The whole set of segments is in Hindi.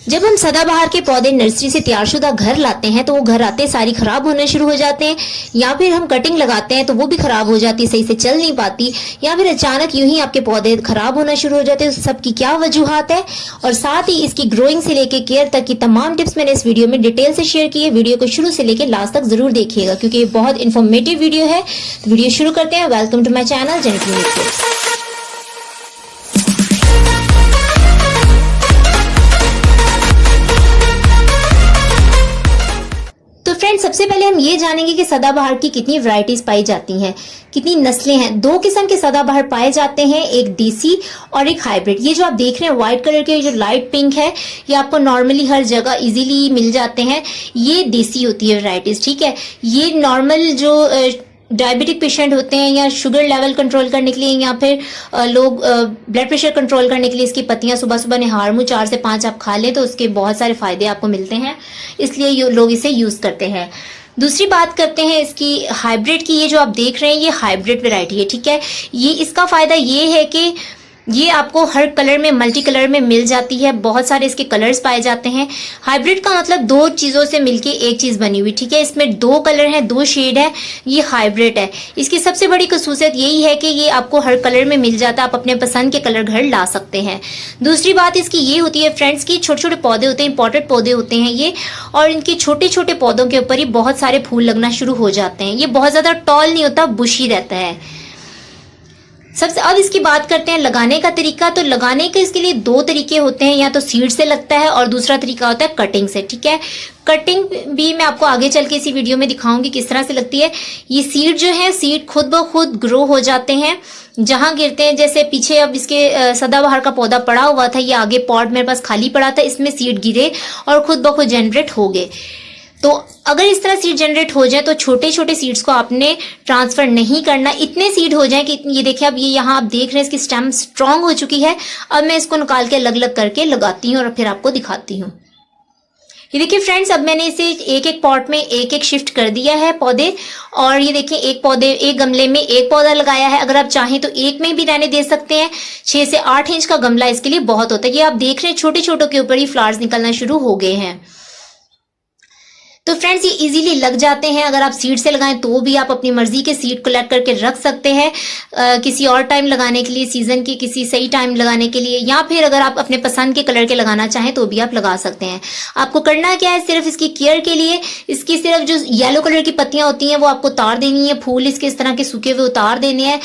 जब हम सदाबहार के पौधे नर्सरी से तैयारशुदा घर लाते हैं तो वो घर आते सारी खराब होने शुरू हो जाते हैं, या फिर हम कटिंग लगाते हैं तो वो भी खराब हो जाती है, सही से चल नहीं पाती, या फिर अचानक यूं ही आपके पौधे खराब होना शुरू हो जाते हैं। सबकी क्या वजूहात है और साथ ही इसकी ग्रोइंग से लेके केयर तक की तमाम टिप्स मैंने इस वीडियो में डिटेल से शेयर की है। वीडियो को शुरू से लेकर लास्ट तक जरूर देखिएगा क्योंकि ये बहुत इन्फॉर्मेटिव वीडियो है। तो वीडियो शुरू करते हैं। Welcome to my channel genetic tips. तो फ्रेंड्स, सबसे पहले हम ये जानेंगे कि सदाबहार की कितनी वैरायटीज पाई जाती हैं, कितनी नस्लें हैं। दो किस्म के सदाबहार पाए जाते हैं, एक देसी और एक हाइब्रिड। ये जो आप देख रहे हैं व्हाइट कलर के, जो लाइट पिंक है, ये आपको नॉर्मली हर जगह इजीली मिल जाते हैं। ये देसी होती है वैरायटीज, ठीक है। ये नॉर्मल जो डायबिटिक पेशेंट होते हैं या शुगर लेवल कंट्रोल करने के लिए या फिर लोग ब्लड प्रेशर कंट्रोल करने के लिए इसकी पत्तियां सुबह सुबह निहार मुंह 4 से 5 आप खा लें तो उसके बहुत सारे फायदे आपको मिलते हैं, इसलिए लोग इसे यूज करते हैं। दूसरी बात करते हैं इसकी हाइब्रिड की। ये जो आप देख रहे हैं ये हाइब्रिड वैरायटी है, ठीक है। ये इसका फायदा ये है कि ये आपको हर कलर में, मल्टी कलर में मिल जाती है। बहुत सारे इसके कलर्स पाए जाते हैं। हाइब्रिड का मतलब दो चीजों से मिलके एक चीज बनी हुई, ठीक है। इसमें 2 कलर हैं, 2 शेड है, ये हाइब्रिड है। इसकी सबसे बड़ी खसूसियत यही है कि ये आपको हर कलर में मिल जाता है, आप अपने पसंद के कलर घर ला सकते हैं। दूसरी बात इसकी ये होती है फ्रेंड्स की छोटे छोटे पौधे होते हैं, इंपॉर्टेंट पौधे होते हैं ये, और इनके छोटे छोटे पौधों के ऊपर ही बहुत सारे फूल लगना शुरू हो जाते हैं। ये बहुत ज्यादा टॉल नहीं होता, बुशी रहता है। सबसे अब इसकी बात करते हैं लगाने का तरीका। तो लगाने के इसके लिए 2 तरीके होते हैं, या तो सीड से लगता है और दूसरा तरीका होता है कटिंग से, ठीक है। कटिंग भी मैं आपको आगे चल के इसी वीडियो में दिखाऊंगी किस तरह से लगती है। ये सीड जो है, सीड खुद ब खुद ग्रो हो जाते हैं जहां गिरते हैं। जैसे पीछे अब इसके सदाबहार का पौधा पड़ा हुआ था, ये आगे पॉट मेरे पास खाली पड़ा था, इसमें सीड गिरे और खुद ब खुद जनरेट हो गए। तो अगर इस तरह सीड जनरेट हो जाए तो छोटे छोटे सीड्स को आपने ट्रांसफर नहीं करना। इतने सीड हो जाए कि ये देखिए, अब ये यहाँ आप देख रहे हैं इसकी स्टेम स्ट्रांग हो चुकी है। अब मैं इसको निकाल के अलग अलग करके लगाती हूँ और फिर आपको दिखाती हूँ। ये देखिए फ्रेंड्स, अब मैंने इसे एक एक पॉट में एक एक शिफ्ट कर दिया है पौधे। और ये देखिए एक गमले में एक पौधा लगाया है। अगर आप चाहें तो एक में भी रहने दे सकते हैं। 6 से 8 इंच का गमला इसके लिए बहुत होता है। ये आप देख रहे हैं छोटे छोटों के ऊपर ही फ्लावर्स निकलना शुरू हो गए हैं। तो फ्रेंड्स, ये इजीली लग जाते हैं। अगर आप सीड से लगाएं तो भी आप अपनी मर्जी के सीड कलेक्ट करके रख सकते हैं किसी और टाइम लगाने के लिए, सीजन के किसी सही टाइम लगाने के लिए, या फिर अगर आप अपने पसंद के कलर के लगाना चाहें तो भी आप लगा सकते हैं। आपको करना क्या है, सिर्फ इसकी केयर के लिए इसकी सिर्फ जो येलो कलर की पत्तियां होती हैं वो आपको उतार देनी है। फूल इसके इस तरह के सूखे हुए उतार देने हैं।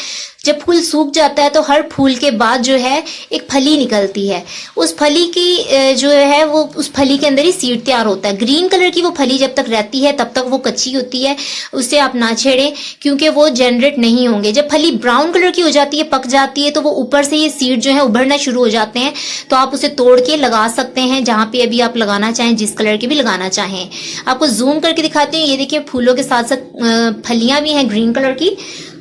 जब फूल सूख जाता है तो हर फूल के बाद जो है एक फली निकलती है। उस फली की जो है वो उस फली के अंदर ही सीड तैयार होता है। ग्रीन कलर की वो फली जब तक रहती है तब तक वो कच्ची होती है, उसे आप ना छेड़ें क्योंकि वो जनरेट नहीं होंगे। जब फली ब्राउन कलर की हो जाती है, पक जाती है, तो वो ऊपर से ये सीड जो है उभरना शुरू हो जाते हैं। तो आप उसे तोड़ के लगा सकते हैं जहां पे अभी आप लगाना चाहें, जिस कलर के भी लगाना चाहें। आपको जूम करके दिखाते हैं। ये देखिए फूलों के साथ साथ फलियां भी हैं ग्रीन कलर की,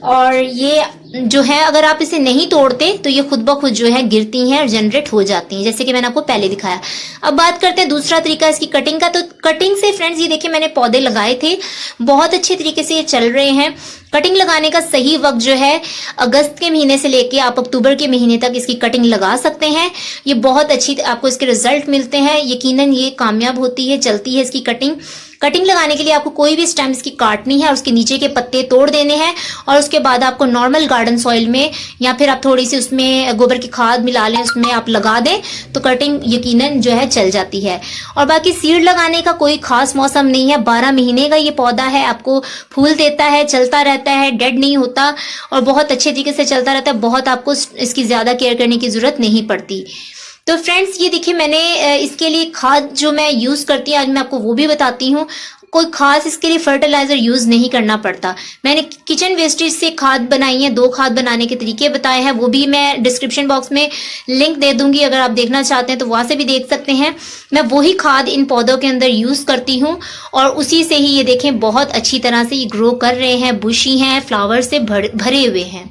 और ये जो है अगर आप इसे नहीं तोड़ते तो ये खुद ब खुद जो है गिरती हैं और जनरेट हो जाती हैं, जैसे कि मैंने आपको पहले दिखाया। अब बात करते हैं दूसरा तरीका इसकी कटिंग का। तो कटिंग से फ्रेंड्स, ये देखिए मैंने पौधे लगाए थे, बहुत अच्छे तरीके से ये चल रहे हैं। कटिंग लगाने का सही वक्त जो है अगस्त के महीने से लेके आप अक्टूबर के महीने तक इसकी कटिंग लगा सकते हैं। ये बहुत अच्छी आपको इसके रिजल्ट मिलते हैं। यकीनन ये कामयाब होती है, चलती है इसकी कटिंग। कटिंग लगाने के लिए आपको कोई भी स्टेम इसकी काटनी है और उसके नीचे के पत्ते तोड़ देने हैं, और उसके बाद आपको नॉर्मल गार्डन सॉइल में या फिर आप थोड़ी सी उसमें गोबर की खाद मिला लें, उसमें आप लगा दें तो कटिंग यकीनन जो है चल जाती है। और बाकी सीड लगाने का कोई खास मौसम नहीं है। 12 महीने का ये पौधा है, आपको फूल देता है, चलता रहता है, डेड नहीं होता और बहुत अच्छे तरीके से चलता रहता है। बहुत आपको इसकी ज्यादा केयर करने की जरूरत नहीं पड़ती। तो फ्रेंड्स, ये देखिए मैंने इसके लिए खाद जो मैं यूज करती हूँ आज मैं आपको वो भी बताती हूँ। कोई खास इसके लिए फर्टिलाइजर यूज नहीं करना पड़ता। मैंने किचन वेस्टेज से खाद बनाई है, 2 खाद बनाने के तरीके बताए हैं, वो भी मैं डिस्क्रिप्शन बॉक्स में लिंक दे दूंगी। अगर आप देखना चाहते हैं तो वहां से भी देख सकते हैं। मैं वही खाद इन पौधों के अंदर यूज करती हूँ और उसी से ही ये देखें बहुत अच्छी तरह से ये ग्रो कर रहे हैं, बुशी हैं, फ्लावर से भरे हुए हैं।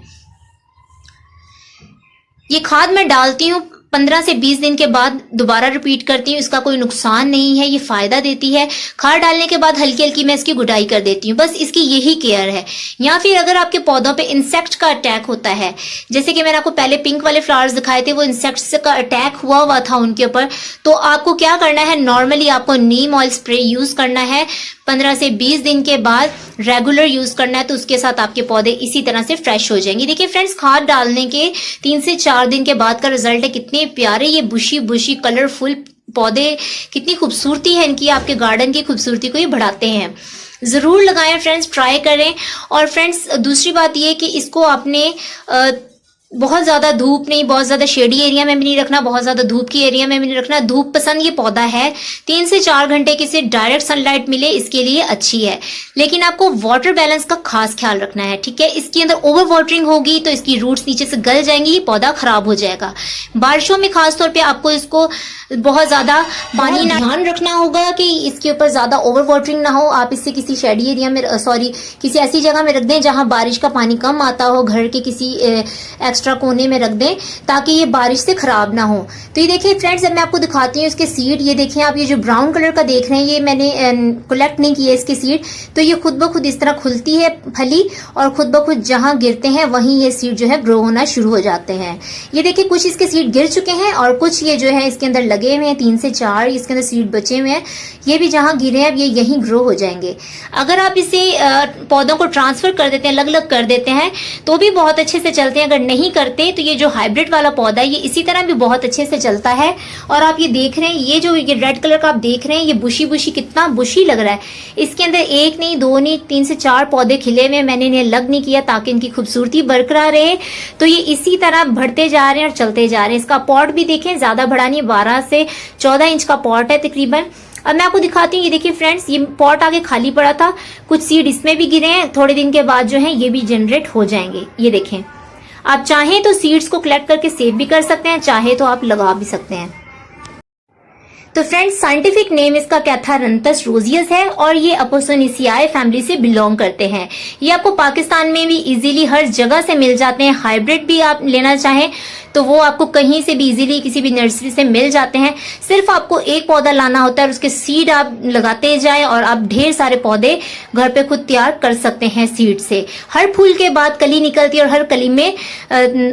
ये खाद मैं डालती हूँ 15 से 20 दिन के बाद दोबारा रिपीट करती हूँ। इसका कोई नुकसान नहीं है, ये फायदा देती है। खाद डालने के बाद हल्की हल्की मैं इसकी गुडाई कर देती हूँ, बस इसकी यही केयर है। या फिर अगर आपके पौधों पे इंसेक्ट का अटैक होता है, जैसे कि मैंने आपको पहले पिंक वाले फ्लावर्स दिखाए थे, वो इंसेक्ट्स का अटैक हुआ था उनके ऊपर, तो आपको क्या करना है, नॉर्मली आपको नीम ऑयल स्प्रे यूज करना है। 15 से 20 दिन के बाद रेगुलर यूज करना है, तो उसके साथ आपके पौधे इसी तरह से फ्रेश हो जाएंगे। देखिए फ्रेंड्स, खाद डालने के 3 से 4 दिन के बाद का रिजल्ट है। कितने प्यारे ये बुशी बुशी कलरफुल पौधे, कितनी खूबसूरती है इनकी, आपके गार्डन की खूबसूरती को ये बढ़ाते हैं। जरूर लगाएं फ्रेंड्स, ट्राई करें। और फ्रेंड्स, दूसरी बात ये कि इसको आपने बहुत ज्यादा धूप नहीं, बहुत ज्यादा शेडी एरिया में भी नहीं रखना, बहुत ज्यादा धूप की एरिया में भी नहीं रखना। धूप पसंद ये पौधा है, 3 से 4 घंटे की से डायरेक्ट सनलाइट मिले इसके लिए अच्छी है। लेकिन आपको वाटर बैलेंस का खास ख्याल रखना है, ठीक है। इसके अंदर ओवर वाटरिंग होगी तो इसकी रूट्स नीचे से गल जाएंगी, ये पौधा खराब हो जाएगा। बारिशों में खासतौर पर आपको इसको बहुत ज्यादा पानी ध्यान रखना होगा कि इसके ऊपर ज्यादा ओवर वाटरिंग ना हो। आप इसे किसी शेडी एरिया में, किसी ऐसी जगह में रख दें जहां बारिश का पानी कम आता हो, घर के किसी एक्स्ट्रा कोने में रख दें ताकि ये बारिश से खराब ना हो। तो ये देखिए फ्रेंड्स, अब मैं आपको दिखाती हूँ इसके सीड। ये देखिए आप, ये जो ब्राउन कलर का देख रहे हैं, ये मैंने कलेक्ट नहीं किया इसके सीड। तो ये खुद ब खुद इस तरह खुलती है फली, और खुद ब खुद जहां गिरते हैं वहीं ये सीड जो है ग्रो होना शुरू हो जाते हैं। ये देखिए कुछ इसके सीड गिर चुके हैं और कुछ ये जो है इसके अंदर लगे हुए हैं, 3 से 4 इसके अंदर सीड बचे हुए हैं। ये भी जहां गिरे हैं अब ये यहीं ग्रो हो जाएंगे। अगर आप इसे पौधों को ट्रांसफर कर देते हैं, अलग अलग कर देते हैं, तो भी बहुत अच्छे से चलते हैं। अगर नहीं करते तो ये जो हाइब्रिड वाला पौधा है ये इसी तरह भी बहुत अच्छे से चलता है। और आप ये देख रहे हैं, ये जो ये रेड कलर का आप देख रहे हैं, ये बुशी बुशी, कितना बुशी लग रहा है। इसके अंदर 1 नहीं 2 नहीं 3 से 4 पौधे खिले हुए। मैंने इन्हें अलग नहीं किया ताकि इनकी खूबसूरती बरकरार रहे। तो ये इसी तरह बढ़ते जा रहे हैं और चलते जा रहे हैं। इसका पॉट भी देखें, ज्यादा बड़ा नहीं, 12 से 14 इंच का पॉट है तकरीबन। अब मैं आपको दिखाती हूँ, ये देखिए फ्रेंड्स, ये पॉट आगे खाली पड़ा था, कुछ सीड इसमें भी गिरे हैं। थोड़े दिन के बाद जो है ये भी जनरेट हो जाएंगे। ये देखें, आप चाहें तो सीड्स को कलेक्ट करके सेव भी कर सकते हैं, चाहे तो आप लगा भी सकते हैं। तो फ्रेंड्स, साइंटिफिक नेम इसका कैथारंथस रोजियस है और ये अपोसोनेसियाए फैमिली से बिलोंग करते हैं। ये आपको पाकिस्तान में भी इजीली हर जगह से मिल जाते हैं। हाइब्रिड भी आप लेना चाहें तो वो आपको कहीं से भी इजीली किसी भी नर्सरी से मिल जाते हैं। सिर्फ आपको एक पौधा लाना होता है और उसके सीड आप लगाते जाएं और आप ढेर सारे पौधे घर पे खुद तैयार कर सकते हैं सीड से। हर फूल के बाद कली निकलती है और हर कली में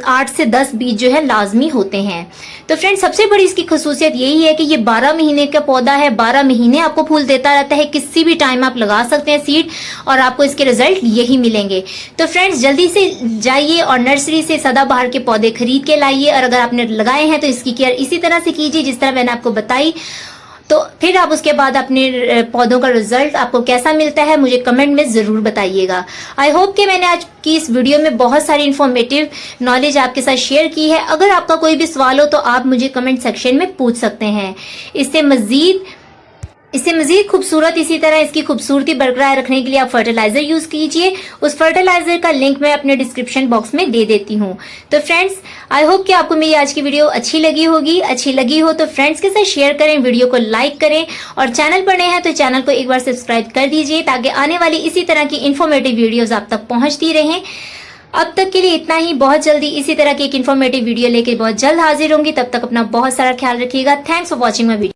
8 से 10 बीज जो है लाजमी होते हैं। तो फ्रेंड्स, सबसे बड़ी इसकी खसूसियत यही है कि ये 12 महीने का पौधा है, 12 महीने आपको फूल देता रहता है। किसी भी टाइम आप लगा सकते हैं सीड और आपको इसके रिजल्ट यही मिलेंगे। तो फ्रेंड्स, जल्दी से जाइए और नर्सरी से सदाबहार के पौधे खरीद के लाइए। और अगर आपने लगाए हैं तो इसकी केयर इसी तरह से कीजिए जिस तरह मैंने आपको बताई। तो फिर आप उसके बाद अपने पौधों का रिजल्ट आपको कैसा मिलता है मुझे कमेंट में जरूर बताइएगा। आई होप कि मैंने आज की इस वीडियो में बहुत सारी इन्फॉर्मेटिव नॉलेज आपके साथ शेयर की है। अगर आपका कोई भी सवाल हो तो आप मुझे कमेंट सेक्शन में पूछ सकते हैं। इससे मजीद खूबसूरत, इसी तरह इसकी खूबसूरती बरकरार रखने के लिए आप फर्टिलाइजर यूज कीजिए। उस फर्टिलाइजर का लिंक मैं अपने डिस्क्रिप्शन बॉक्स में दे देती हूँ। तो फ्रेंड्स, आई होप कि आपको मेरी आज की वीडियो अच्छी लगी होगी। अच्छी लगी हो तो फ्रेंड्स के साथ शेयर करें, वीडियो को लाइक करें और चैनल पर नए हैं तो चैनल को एक बार सब्सक्राइब कर दीजिए ताकि आने वाली इसी तरह की इन्फॉर्मेटिव वीडियोज आप तक पहुंचती रहें। अब तक के लिए इतना ही। बहुत जल्दी इसी तरह की एक इन्फॉर्मेटिव वीडियो लेकर बहुत जल्द हाजिर होंगी। तब तक अपना बहुत सारा ख्याल रखिएगा। Thanks for watching my video.